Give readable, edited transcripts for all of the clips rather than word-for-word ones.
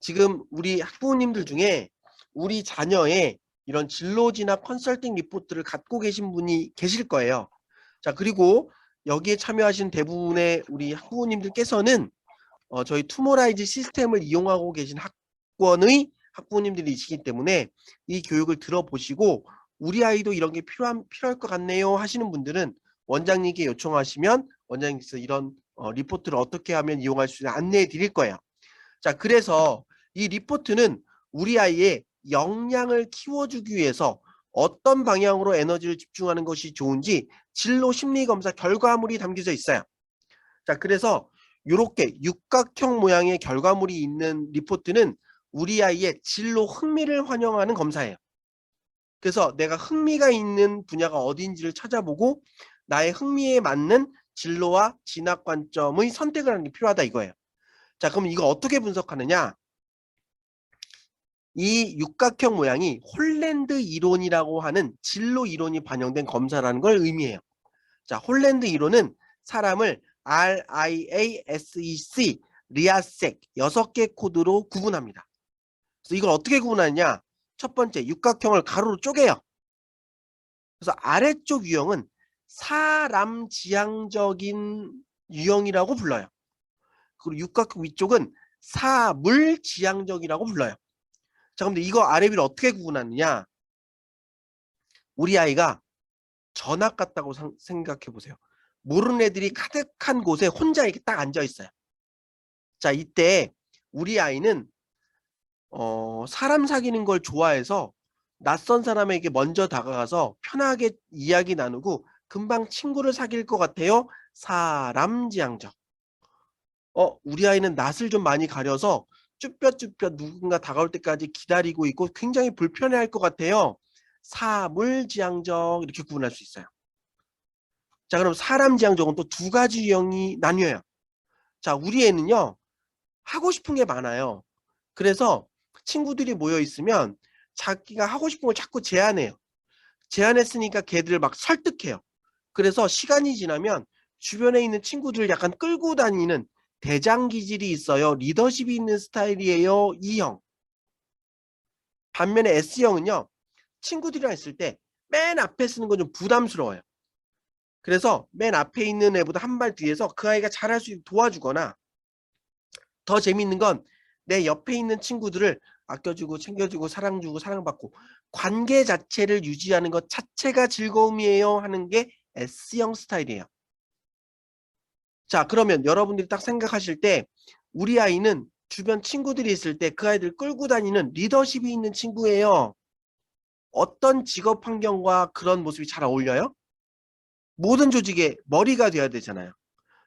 지금 우리 학부모님들 중에 우리 자녀의 이런 진로진학 컨설팅 리포트를 갖고 계신 분이 계실 거예요. 자, 그리고 여기에 참여하신 대부분의 우리 학부모님들께서는 저희 투모라이즈 시스템을 이용하고 계신 학원의 학부모님들이시기 때문에 이 교육을 들어보시고 우리 아이도 이런 게 필요할 것 같네요 하시는 분들은 원장님께 요청하시면 원장님께서 이런 리포트를 어떻게 하면 이용할 수 있는지 안내해 드릴 거예요. 자, 그래서 이 리포트는 우리 아이의 역량을 키워주기 위해서 어떤 방향으로 에너지를 집중하는 것이 좋은지 진로 심리 검사 결과물이 담겨져 있어요. 자, 그래서 이렇게 육각형 모양의 결과물이 있는 리포트는 우리 아이의 진로 흥미를 환영하는 검사예요. 그래서 내가 흥미가 있는 분야가 어딘지를 찾아보고 나의 흥미에 맞는 진로와 진학 관점의 선택을 하는 게 필요하다 이거예요. 자, 그럼 이거 어떻게 분석하느냐? 이 육각형 모양이 홀랜드 이론이라고 하는 진로 이론이 반영된 검사라는 걸 의미해요. 자, 홀랜드 이론은 사람을 RIASEC, 리아섹 6개 코드로 구분합니다. 그래서 이걸 어떻게 구분하느냐? 첫 번째, 육각형을 가로로 쪼개요. 그래서 아래쪽 유형은 사람 지향적인 유형이라고 불러요. 그리고 육각형 위쪽은 사물 지향적이라고 불러요. 자, 근데 이거 아래 위를 어떻게 구분하느냐? 우리 아이가 전학 같다고 생각해 보세요. 모르는 애들이 가득한 곳에 혼자 이렇게 딱 앉아 있어요. 자, 이때 우리 아이는 사람 사귀는 걸 좋아해서 낯선 사람에게 먼저 다가가서 편하게 이야기 나누고 금방 친구를 사귈 것 같아요. 사람지향적. 우리 아이는 낯을 좀 많이 가려서 쭈뼛쭈뼛 누군가 다가올 때까지 기다리고 있고 굉장히 불편해할 것 같아요. 사물지향적 이렇게 구분할 수 있어요. 자, 그럼 사람지향적은 또 두 가지 유형이 나뉘어요. 자, 우리 애는요 하고 싶은 게 많아요. 그래서 친구들이 모여 있으면 자기가 하고 싶은 걸 자꾸 제안해요. 제안했으니까 걔들을 막 설득해요. 그래서 시간이 지나면 주변에 있는 친구들을 약간 끌고 다니는 대장 기질이 있어요. 리더십이 있는 스타일이에요. E형. 반면에 S형은요. 친구들이랑 있을 때 맨 앞에 쓰는 건 좀 부담스러워요. 그래서 맨 앞에 있는 애보다 한 발 뒤에서 그 아이가 잘할 수 있도록 도와주거나 더 재밌는 건 내 옆에 있는 친구들을 아껴주고 챙겨주고 사랑주고 사랑받고 관계 자체를 유지하는 것 자체가 즐거움이에요 하는 게 S형 스타일이에요. 자, 그러면 여러분들이 딱 생각하실 때 우리 아이는 주변 친구들이 있을 때 그 아이들 끌고 다니는 리더십이 있는 친구예요. 어떤 직업 환경과 그런 모습이 잘 어울려요? 모든 조직의 머리가 돼야 되잖아요.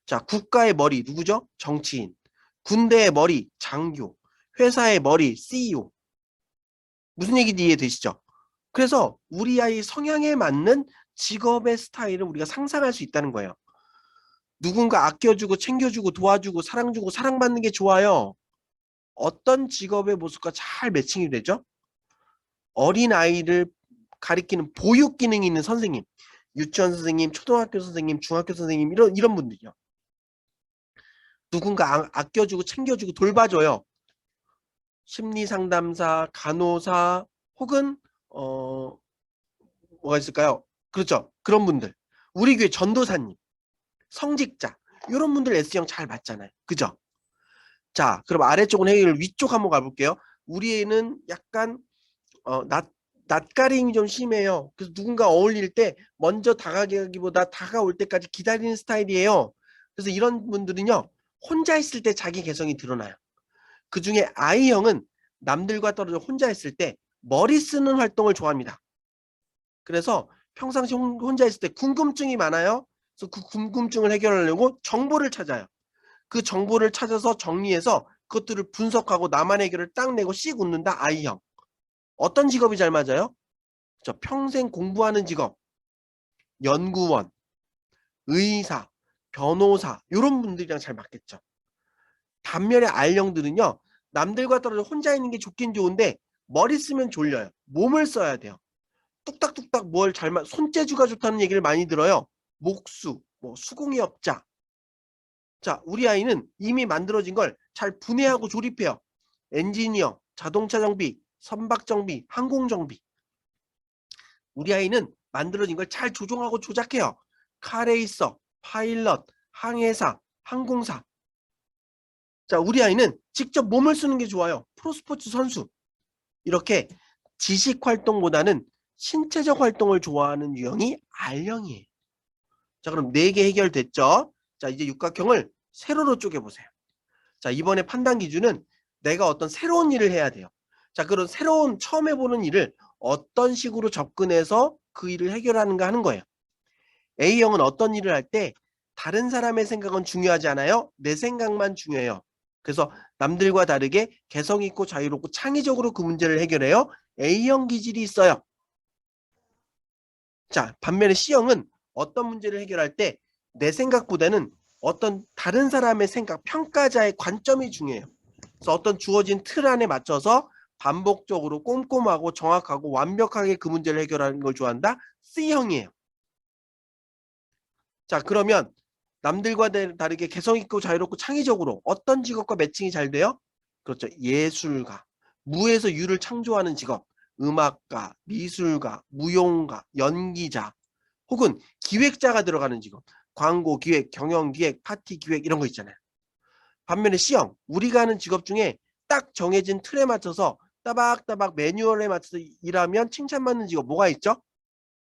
자, 국가의 머리 누구죠? 정치인. 군대의 머리 장교. 회사의 머리 CEO. 무슨 얘기인지 이해되시죠? 그래서 우리 아이 성향에 맞는 직업의 스타일을 우리가 상상할 수 있다는 거예요. 누군가 아껴주고 챙겨주고 도와주고 사랑주고 사랑받는 게 좋아요. 어떤 직업의 모습과 잘 매칭이 되죠? 어린아이를 가리키는 보육 기능이 있는 선생님, 유치원 선생님, 초등학교 선생님, 중학교 선생님 이런 분들이요. 누군가 아껴주고 챙겨주고 돌봐줘요. 심리상담사, 간호사 혹은 뭐가 있을까요? 그렇죠. 그런 분들. 우리 교회 전도사님, 성직자 이런 분들 S형 잘 맞잖아요. 그죠? 자, 그럼 아래쪽은 해결 위쪽 한번 가볼게요. 우리 애는 약간 낯가림이 좀 심해요. 그래서 누군가 어울릴 때 먼저 다가가기보다 다가올 때까지 기다리는 스타일이에요. 그래서 이런 분들은요. 혼자 있을 때 자기 개성이 드러나요. 그중에 I형은 남들과 떨어져 혼자 있을 때 머리 쓰는 활동을 좋아합니다. 그래서 평상시 혼자 있을 때 궁금증이 많아요. 그래서 그 궁금증을 해결하려고 정보를 찾아요. 그 정보를 찾아서 정리해서 그것들을 분석하고 나만의 해결을 딱 내고 씩 웃는다. I형. 어떤 직업이 잘 맞아요? 저 평생 공부하는 직업, 연구원, 의사, 변호사 이런 분들이랑 잘 맞겠죠. 반면에 R형들은요. 남들과 떨어져 혼자 있는 게 좋긴 좋은데 머리 쓰면 졸려요. 몸을 써야 돼요. 뚝딱뚝딱 뭘 손재주가 좋다는 얘기를 많이 들어요. 목수, 뭐 수공예업자. 자, 우리 아이는 이미 만들어진 걸 잘 분해하고 조립해요. 엔지니어, 자동차 정비, 선박 정비, 항공 정비. 우리 아이는 만들어진 걸 잘 조종하고 조작해요. 카레이서, 파일럿, 항해사, 항공사. 자, 우리 아이는 직접 몸을 쓰는 게 좋아요. 프로스포츠 선수. 이렇게 지식 활동보다는 신체적 활동을 좋아하는 유형이 R형이에요. 자, 그럼 4개 해결됐죠? 자, 이제 육각형을 세로로 쪼개보세요. 자, 이번에 판단 기준은 내가 어떤 새로운 일을 해야 돼요. 자, 그런 새로운 처음 해보는 일을 어떤 식으로 접근해서 그 일을 해결하는가 하는 거예요. A형은 어떤 일을 할 때 다른 사람의 생각은 중요하지 않아요. 내 생각만 중요해요. 그래서 남들과 다르게 개성 있고 자유롭고 창의적으로 그 문제를 해결해요. A형 기질이 있어요. 자, 반면에 C형은 어떤 문제를 해결할 때 내 생각보다는 어떤 다른 사람의 생각, 평가자의 관점이 중요해요. 그래서 어떤 주어진 틀 안에 맞춰서 반복적으로 꼼꼼하고 정확하고 완벽하게 그 문제를 해결하는 걸 좋아한다. C형이에요. 자, 그러면 남들과 다르게 개성 있고 자유롭고 창의적으로 어떤 직업과 매칭이 잘 돼요? 그렇죠. 예술가. 무에서 유를 창조하는 직업. 음악가, 미술가, 무용가, 연기자, 혹은 기획자가 들어가는 직업. 광고 기획, 경영 기획, 파티 기획 이런 거 있잖아요. 반면에 C형, 우리가 하는 직업 중에 딱 정해진 틀에 맞춰서 따박따박 매뉴얼에 맞춰서 일하면 칭찬받는 직업 뭐가 있죠?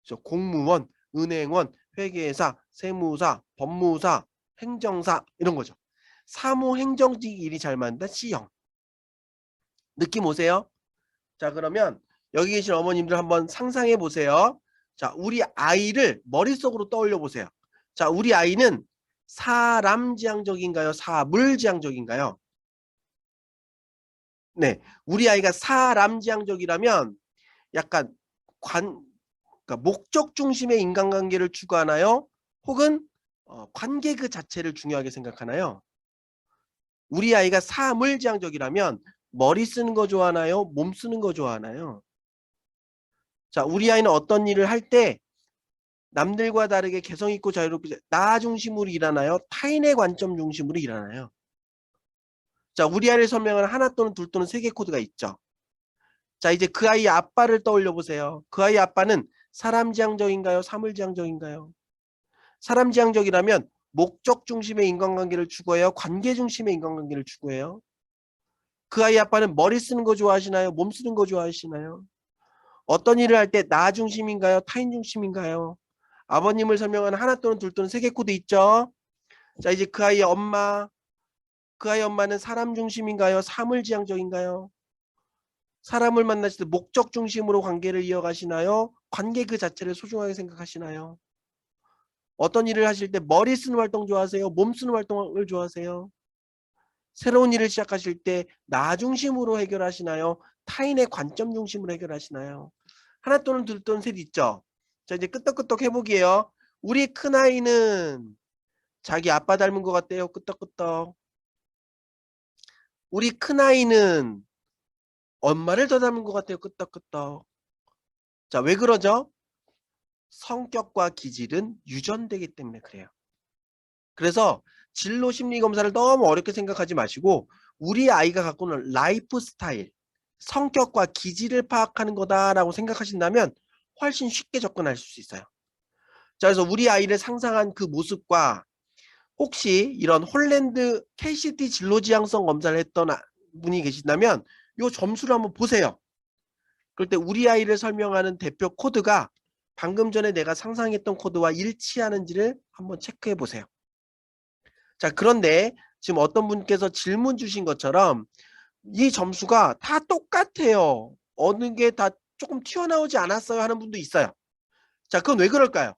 그렇죠. 공무원, 은행원, 회계사, 세무사, 법무사, 행정사 이런 거죠. 사무 행정직 일이 잘 맞는다. C형. 느낌 오세요? 자, 그러면 여기 계신 어머님들 한번 상상해 보세요. 자, 우리 아이를 머릿속으로 떠올려 보세요. 자, 우리 아이는 사람지향적인가요? 사물지향적인가요? 네, 우리 아이가 사람지향적이라면 약간 그러니까 목적 중심의 인간관계를 추구하나요? 혹은 관계 그 자체를 중요하게 생각하나요? 우리 아이가 사물지향적이라면 머리 쓰는 거 좋아하나요? 몸 쓰는 거 좋아하나요? 자, 우리 아이는 어떤 일을 할 때 남들과 다르게 개성 있고 자유롭게 나 중심으로 일하나요? 타인의 관점 중심으로 일하나요? 자, 우리 아이를 설명하는 하나 또는 둘 또는 3개 코드가 있죠. 자, 이제 그 아이의 아빠를 떠올려 보세요. 그 아이의 아빠는 사람지향적인가요? 사물지향적인가요? 사람지향적이라면 목적 중심의 인간관계를 추구해요? 관계 중심의 인간관계를 추구해요? 그 아이 아빠는 머리 쓰는 거 좋아하시나요? 몸 쓰는 거 좋아하시나요? 어떤 일을 할 때 나 중심인가요? 타인 중심인가요? 아버님을 설명하는 하나 또는 둘 또는 3개 코드 있죠? 자, 이제 그 아이의 엄마, 그 아이의 엄마는 사람 중심인가요? 사물지향적인가요? 사람을 만나실 때 목적 중심으로 관계를 이어가시나요? 관계 그 자체를 소중하게 생각하시나요? 어떤 일을 하실 때 머리 쓰는 활동 좋아하세요? 몸 쓰는 활동을 좋아하세요? 새로운 일을 시작하실 때 나 중심으로 해결하시나요? 타인의 관점 중심으로 해결하시나요? 하나 또는 둘 또는 셋 있죠? 자, 이제 끄떡끄떡 해보기예요. 우리 큰아이는 자기 아빠 닮은 것 같대요. 끄떡끄떡. 우리 큰아이는 엄마를 더 닮은 것 같아요. 끄떡끄떡. 자, 왜 그러죠? 성격과 기질은 유전되기 때문에 그래요. 그래서 진로 심리 검사를 너무 어렵게 생각하지 마시고 우리 아이가 갖고 있는 라이프 스타일, 성격과 기질을 파악하는 거다라고 생각하신다면 훨씬 쉽게 접근할 수 있어요. 자, 그래서 우리 아이를 상상한 그 모습과 혹시 이런 홀랜드 KCT 진로지향성 검사를 했던 분이 계신다면 이 점수를 한번 보세요. 그럴 때 우리 아이를 설명하는 대표 코드가 방금 전에 내가 상상했던 코드와 일치하는지를 한번 체크해 보세요. 자, 그런데 지금 어떤 분께서 질문 주신 것처럼 이 점수가 다 똑같아요. 어느 게 다 조금 튀어나오지 않았어요 하는 분도 있어요. 자, 그건 왜 그럴까요?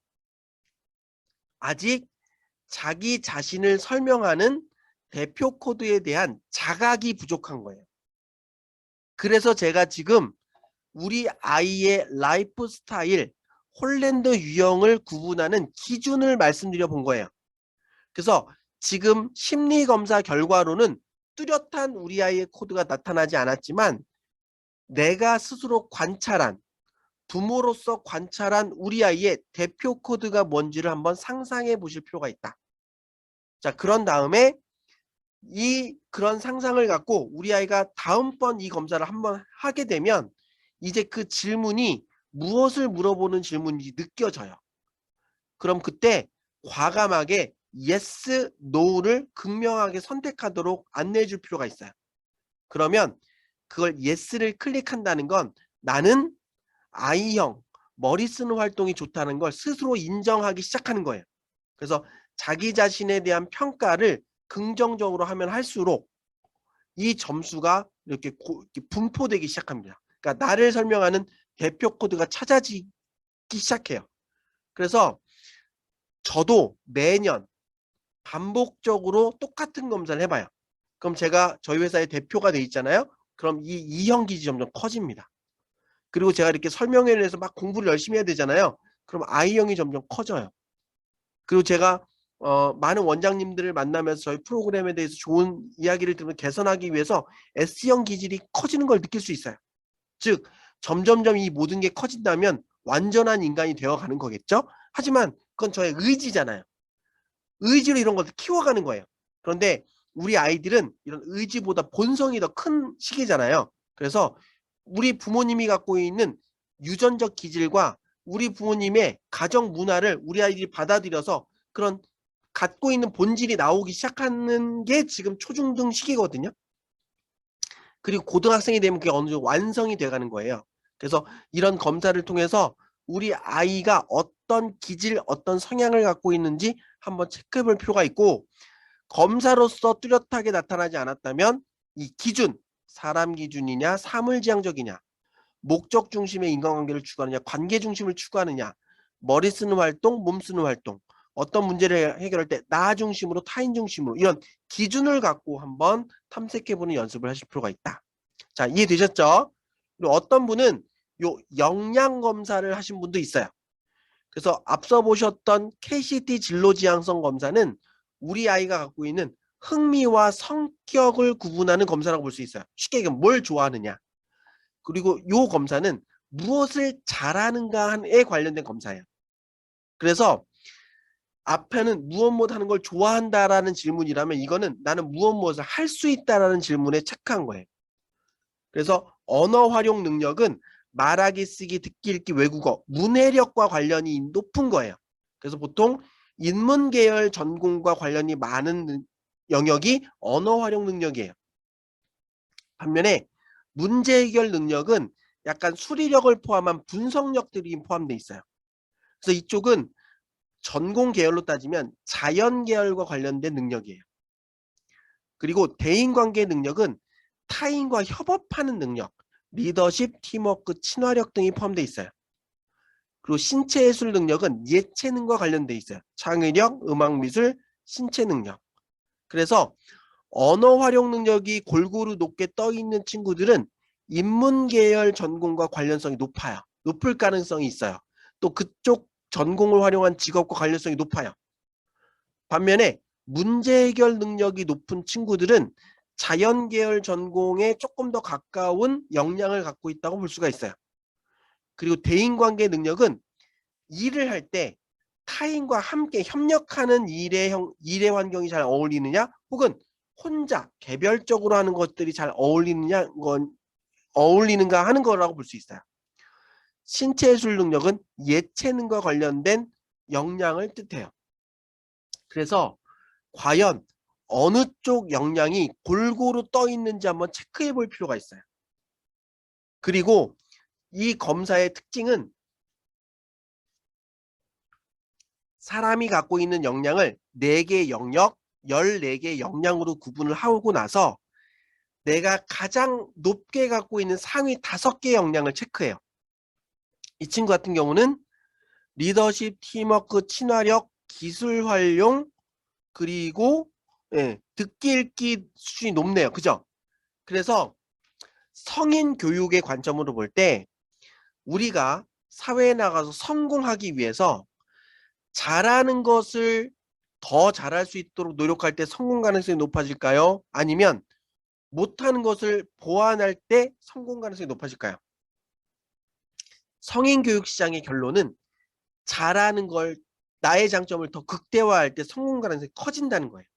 아직 자기 자신을 설명하는 대표 코드에 대한 자각이 부족한 거예요. 그래서 제가 지금 우리 아이의 라이프 스타일, 홀랜드 유형을 구분하는 기준을 말씀드려 본 거예요. 그래서 지금 심리검사 결과로는 뚜렷한 우리 아이의 코드가 나타나지 않았지만 내가 스스로 관찰한, 부모로서 관찰한 우리 아이의 대표 코드가 뭔지를 한번 상상해 보실 필요가 있다. 자, 그런 다음에 그런 상상을 갖고 우리 아이가 다음번 이 검사를 한번 하게 되면 이제 그 질문이 무엇을 물어보는 질문인지 느껴져요. 그럼 그때 과감하게 yes, no를 극명하게 선택하도록 안내해 줄 필요가 있어요. 그러면 그걸 yes를 클릭한다는 건 나는 아이형 머리 쓰는 활동이 좋다는 걸 스스로 인정하기 시작하는 거예요. 그래서 자기 자신에 대한 평가를 긍정적으로 하면 할수록 이 점수가 이렇게 분포되기 시작합니다. 그러니까 나를 설명하는 대표 코드가 찾아지기 시작해요. 그래서 저도 매년 반복적으로 똑같은 검사를 해봐요. 그럼 제가 저희 회사의 대표가 돼 있잖아요. 그럼 이 E형 기질이 점점 커집니다. 그리고 제가 이렇게 설명회를 해서 막 공부를 열심히 해야 되잖아요. 그럼 I형이 점점 커져요. 그리고 제가 많은 원장님들을 만나면서 저희 프로그램에 대해서 좋은 이야기를 들으면 개선하기 위해서 S형 기질이 커지는 걸 느낄 수 있어요. 즉 점점점 이 모든 게 커진다면 완전한 인간이 되어가는 거겠죠. 하지만 그건 저의 의지잖아요. 의지로 이런 것을 키워가는 거예요. 그런데 우리 아이들은 이런 의지보다 본성이 더 큰 시기잖아요. 그래서 우리 부모님이 갖고 있는 유전적 기질과 우리 부모님의 가정 문화를 우리 아이들이 받아들여서 그런 갖고 있는 본질이 나오기 시작하는 게 지금 초중등 시기거든요. 그리고 고등학생이 되면 그게 어느 정도 완성이 돼가는 거예요. 그래서 이런 검사를 통해서 우리 아이가 어떤 기질, 어떤 성향을 갖고 있는지 한번 체크해 볼 필요가 있고, 검사로서 뚜렷하게 나타나지 않았다면 이 기준, 사람 기준이냐, 사물지향적이냐, 목적 중심의 인간관계를 추구하느냐, 관계 중심을 추구하느냐, 머리 쓰는 활동, 몸 쓰는 활동, 어떤 문제를 해결할 때 나 중심으로, 타인 중심으로, 이런 기준을 갖고 한번 탐색해보는 연습을 하실 필요가 있다. 자, 이해되셨죠? 그리고 어떤 분은 요 영양 검사를 하신 분도 있어요. 그래서 앞서 보셨던 KCT 진로지향성 검사는 우리 아이가 갖고 있는 흥미와 성격을 구분하는 검사라고 볼 수 있어요. 쉽게 얘기하면 뭘 좋아하느냐. 그리고 요 검사는 무엇을 잘하는가에 관련된 검사예요. 그래서 앞에는 무엇 하는 걸 좋아한다라는 질문이라면 이거는 나는 무엇을 할 수 있다라는 질문에 체크한 거예요. 그래서 언어 활용 능력은 말하기, 쓰기, 듣기, 읽기, 외국어, 문해력과 관련이 높은 거예요. 그래서 보통 인문 계열 전공과 관련이 많은 영역이 언어 활용 능력이에요. 반면에 문제 해결 능력은 약간 수리력을 포함한 분석력들이 포함되어 있어요. 그래서 이쪽은 전공 계열로 따지면 자연 계열과 관련된 능력이에요. 그리고 대인관계 능력은 타인과 협업하는 능력, 리더십, 팀워크, 친화력 등이 포함되어 있어요. 그리고 신체예술 능력은 예체능과 관련되어 있어요. 창의력, 음악미술, 신체능력. 그래서 언어 활용 능력이 골고루 높게 떠 있는 친구들은 인문계열 전공과 관련성이 높아요. 높을 가능성이 있어요. 또 그쪽 전공을 활용한 직업과 관련성이 높아요. 반면에 문제 해결 능력이 높은 친구들은 자연계열 전공에 조금 더 가까운 역량을 갖고 있다고 볼 수가 있어요. 그리고 대인관계 능력은 일을 할 때 타인과 함께 협력하는 일의 환경이 잘 어울리느냐, 혹은 혼자 개별적으로 하는 것들이 잘 어울리는가 하는 거라고 볼 수 있어요. 신체예술 능력은 예체능과 관련된 역량을 뜻해요. 그래서 과연 어느 쪽 역량이 골고루 떠 있는지 한번 체크해 볼 필요가 있어요. 그리고 이 검사의 특징은 사람이 갖고 있는 역량을 4개 영역, 14개 역량으로 구분을 하고 나서 내가 가장 높게 갖고 있는 상위 5개 역량을 체크해요. 이 친구 같은 경우는 리더십, 팀워크, 친화력, 기술 활용, 그리고 듣기 읽기 수준이 높네요. 그죠? 그래서 성인 교육의 관점으로 볼 때 우리가 사회에 나가서 성공하기 위해서 잘하는 것을 더 잘할 수 있도록 노력할 때 성공 가능성이 높아질까요? 아니면 못하는 것을 보완할 때 성공 가능성이 높아질까요? 성인 교육 시장의 결론은 잘하는 걸, 나의 장점을 더 극대화할 때 성공 가능성이 커진다는 거예요.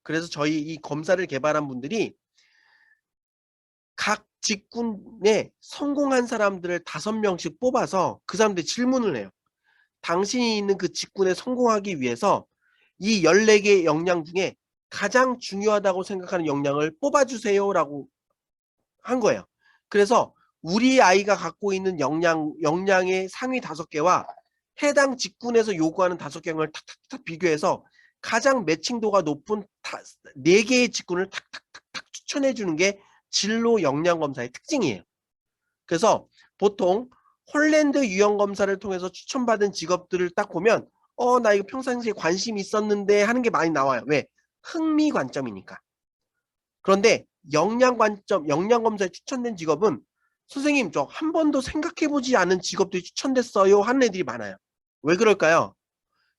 그래서 저희 이 검사를 개발한 분들이 각 직군에 성공한 사람들을 5명씩 뽑아서 그 사람들이 질문을 해요. 당신이 있는 그 직군에 성공하기 위해서 이 14개의 역량 중에 가장 중요하다고 생각하는 역량을 뽑아주세요라고 한 거예요. 그래서 우리 아이가 갖고 있는 역량의 상위 5개와 해당 직군에서 요구하는 5개를 탁탁탁 비교해서 가장 매칭도가 높은 4개의 직군을 탁탁탁 추천해 주는 게 진로 역량 검사의 특징이에요. 그래서 보통 홀랜드 유형 검사를 통해서 추천받은 직업들을 딱 보면 나 이거 평상시에 관심 있었는데 하는 게 많이 나와요. 왜? 흥미 관점이니까. 그런데 역량 관점, 역량 검사에 추천된 직업은 선생님 저 한 번도 생각해보지 않은 직업들이 추천됐어요 하는 애들이 많아요. 왜 그럴까요?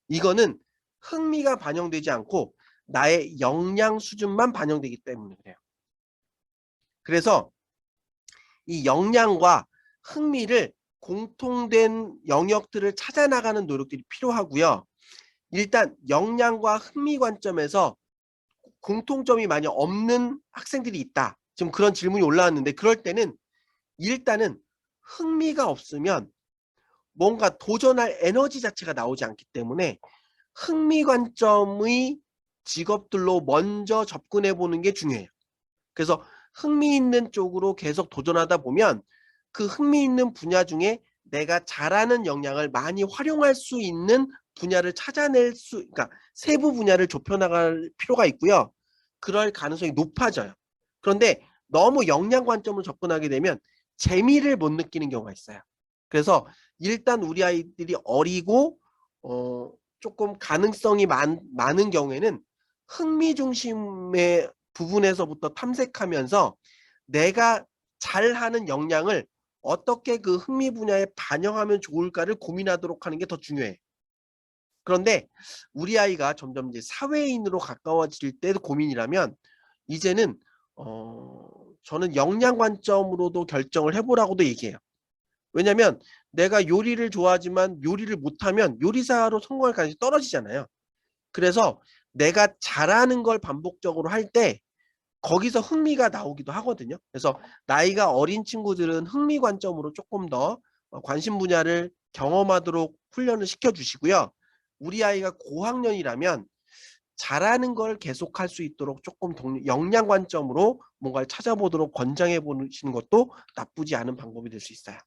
이거는 흥미가 반영되지 않고 나의 역량 수준만 반영되기 때문에 그래요. 그래서 이 역량과 흥미를 공통된 영역들을 찾아 나가는 노력들이 필요하고요. 일단 역량과 흥미 관점에서 공통점이 많이 없는 학생들이 있다. 지금 그런 질문이 올라왔는데 그럴 때는 일단은 흥미가 없으면 뭔가 도전할 에너지 자체가 나오지 않기 때문에 흥미 관점의 직업들로 먼저 접근해 보는 게 중요해요. 그래서 흥미 있는 쪽으로 계속 도전하다 보면 그 흥미 있는 분야 중에 내가 잘하는 역량을 많이 활용할 수 있는 분야를 찾아낼 그러니까 세부 분야를 좁혀나갈 필요가 있고요. 그럴 가능성이 높아져요. 그런데 너무 역량 관점으로 접근하게 되면 재미를 못 느끼는 경우가 있어요. 그래서 일단 우리 아이들이 어리고 조금 가능성이 많은 경우에는 흥미 중심의 부분에서부터 탐색하면서 내가 잘하는 역량을 어떻게 그 흥미 분야에 반영하면 좋을까를 고민하도록 하는 게 더 중요해. 그런데 우리 아이가 점점 이제 사회인으로 가까워질 때도 고민이라면 이제는 저는 역량 관점으로도 결정을 해보라고도 얘기해요. 왜냐면 내가 요리를 좋아하지만 요리를 못하면 요리사로 성공할 가능성이 떨어지잖아요. 그래서 내가 잘하는 걸 반복적으로 할 때 거기서 흥미가 나오기도 하거든요. 그래서 나이가 어린 친구들은 흥미 관점으로 조금 더 관심 분야를 경험하도록 훈련을 시켜주시고요. 우리 아이가 고학년이라면 잘하는 걸 계속할 수 있도록 조금 역량 관점으로 뭔가를 찾아보도록 권장해 보시는 것도 나쁘지 않은 방법이 될 수 있어요.